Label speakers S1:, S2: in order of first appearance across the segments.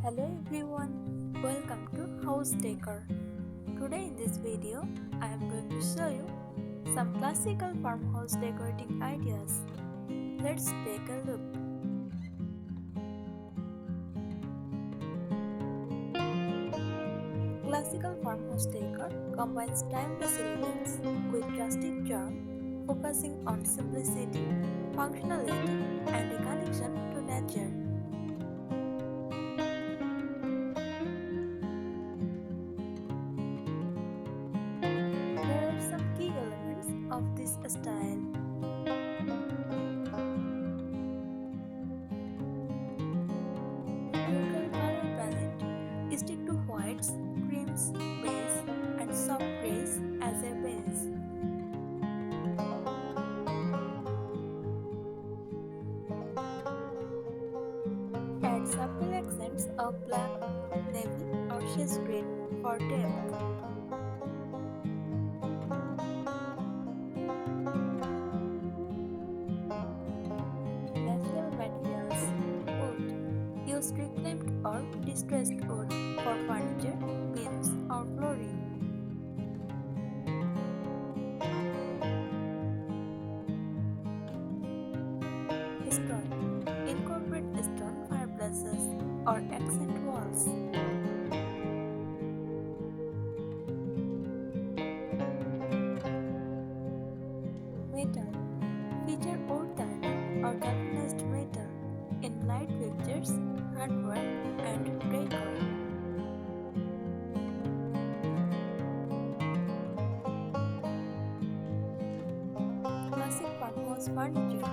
S1: Hello everyone, welcome to House Decor. Today in this video, I am going to show you some classical farmhouse decorating ideas. Let's take a look. Classical farmhouse decor combines timeless elegance with rustic charm, focusing on simplicity, functionality, and a connection to nature. Here are some key elements of this style. Neutral color palette. Stick to whites, creams, beige, and soft grays as a base. Add subtle accents of black, navy, or shade green for depth. Natural materials. Wood. Use reclaimed or distressed wood for furniture, beams, or flooring. Stone. Incorporate stone fireplaces or accent walls. Metal. Feature wood tile or galvanized metal in light fixtures, hardware, and decor. Classic farmhouse furniture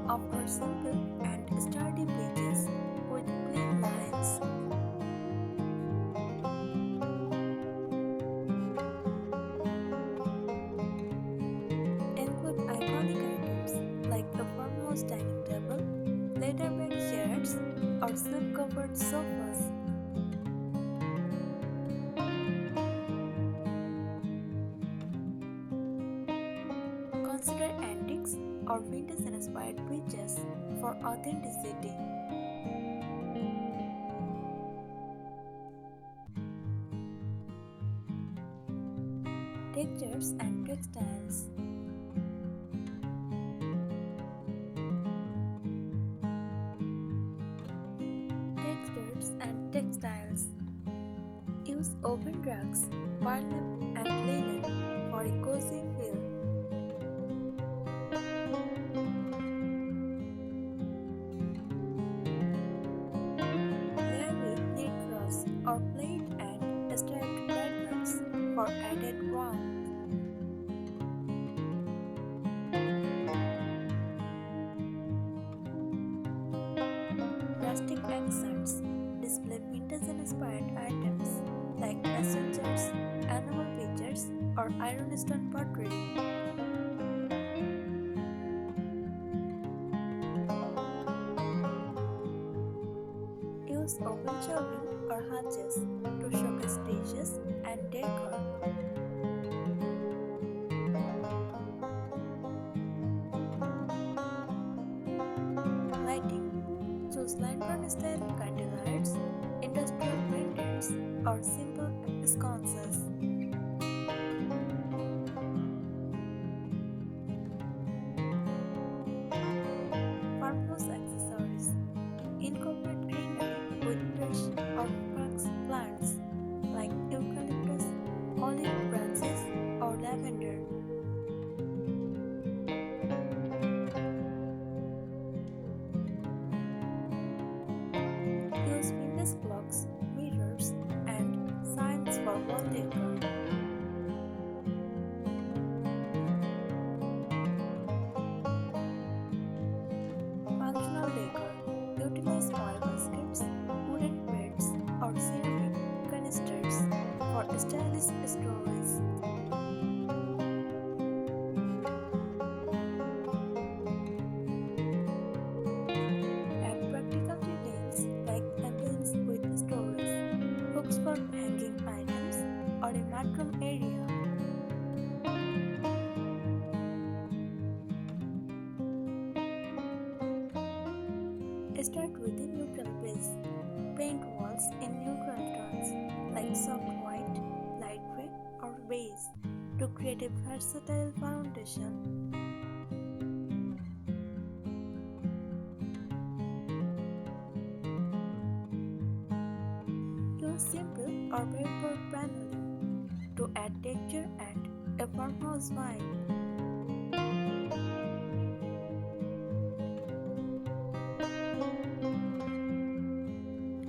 S1: offers simple and sturdy pitches with clean lines. Include iconic items like the farmhouse dining table, leather-back chairs, or silk-covered sofas. Consider antiques or vintage-inspired pieces for authenticity. Textures and textiles. Textures and textiles. Use open rugs, burlap, and linen for a cozy feel. Layer with knit frost or plaid and striped patterns for added warmth. Rustic accents. Display vintage-inspired items like messengers, animal pictures, or ironstone pottery. Use open shelving or hatches to showcase dishes and decor. Lighting. Choose lantern-style candlelights, industrial pendants, or simple sconces. Farmhouse accessories. Incorporate greenery with fresh or cracked plants like eucalyptus, olive branches, or lavender. Use window clocks, mirrors, and signs for wall decor. Functional decor. Utilize oil baskets, wooden beds, or ceramic canisters for stylish storage. Add practical details like ambience with storage, hooks for hanging items, or a bathroom area. Start with a neutral base. Paint walls in create a versatile foundation. Use simple or paperboard paneling to add texture and a farmhouse vibe.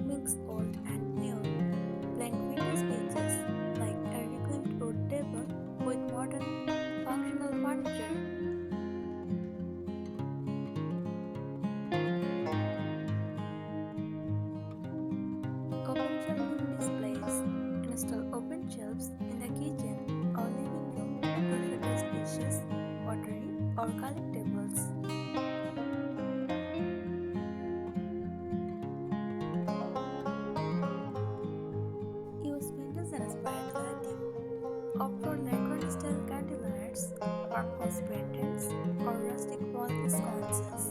S1: Mix old and new. Blend vintage pieces like a reclaimed wood table with modern functional furniture. Open shelving displays. Install open shelves in the kitchen or living room to showcase dishes, pottery, or collectibles. Use vintage-inspired lighting. Opt for lantern-style candlelights, farmhouse pendants, or rustic wall sconces.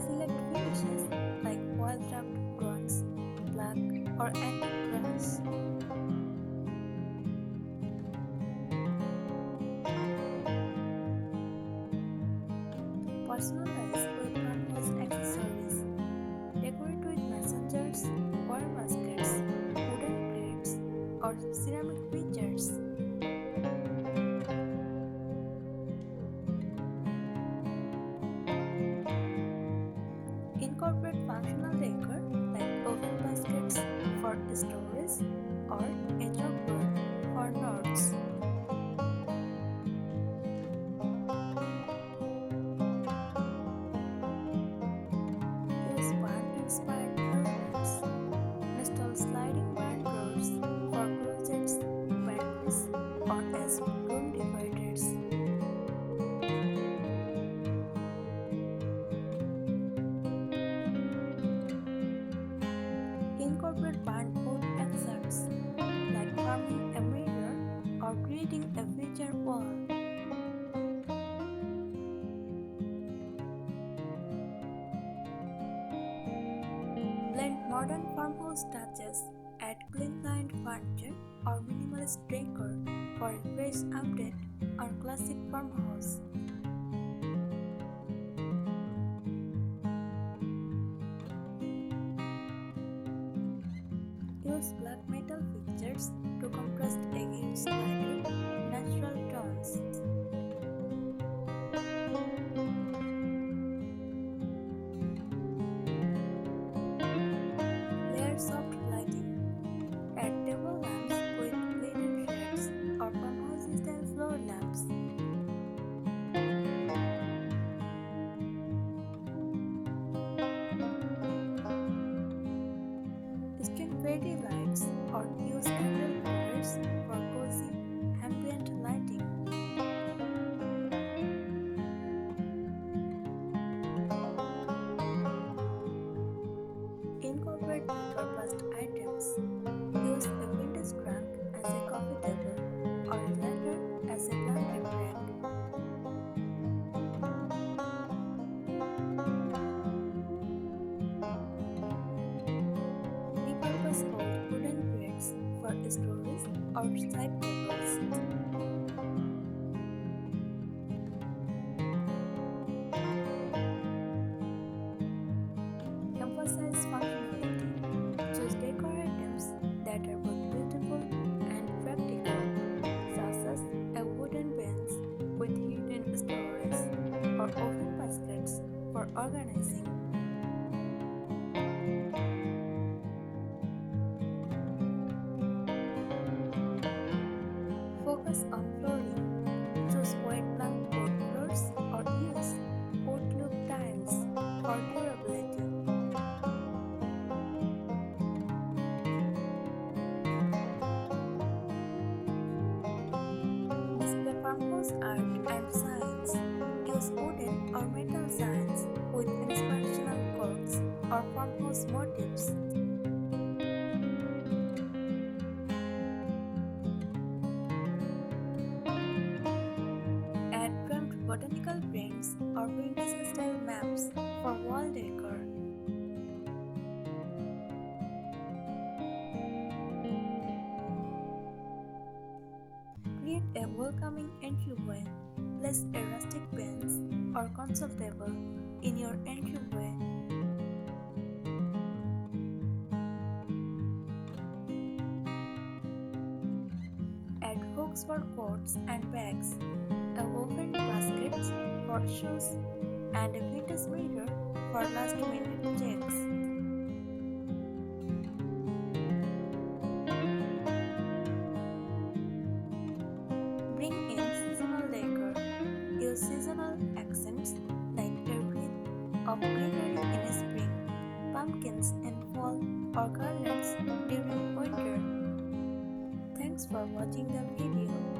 S1: Select finishes like foil-wrapped bronze, black, or antique brass. Personalize with farmhouse accessories. Decorate with messengers, wire baskets, wooden plates, or ceramic features. Incorporate functional decor like oven baskets for storage or a chalkboard for notes. Use barn-inspired ornaments. Install sliding barn doors for closets, pantries, or as room dividers. Incorporate barn wood accents like carving a mirror or creating a feature wall. Blend modern farmhouse touches, add clean-lined furniture or minimalist decor for a fresh update on Classic Farmhouse. Use black metal fixtures to contrast against lighter, natural tones. Layer soft lighting. Add table lamps with pleated shades or farmhouse-style floor lamps. String fairy lights or use candle holders for cozy ambient lighting. Incorporate repurposed items. Use a vintage trunk as a coffee table or a ladder as a blanket rack. Repurpose old wooden crates for storage or side tables. Emphasize functionality. Choose decor items that are both beautiful and practical, such as a wooden bench with hidden storage or open baskets for organizing. Focus on flooring. Choose white plank board floors or use wood look tiles for durability. Display farmhouse art and signs. Use wooden or metal signs with inspirational quotes or farmhouse motifs. Add framed botanical prints or vintage style maps for wall decor. welcoming entryway. Place a rustic bench or console table in your entryway. Add hooks for coats and bags, a woven basket for shoes, and a vintage mirror for last-minute checks. Bring in seasonal decor. Use seasonal accents like a wreath of greenery in spring, pumpkins in fall, or garlands during winter. Thanks for watching the video.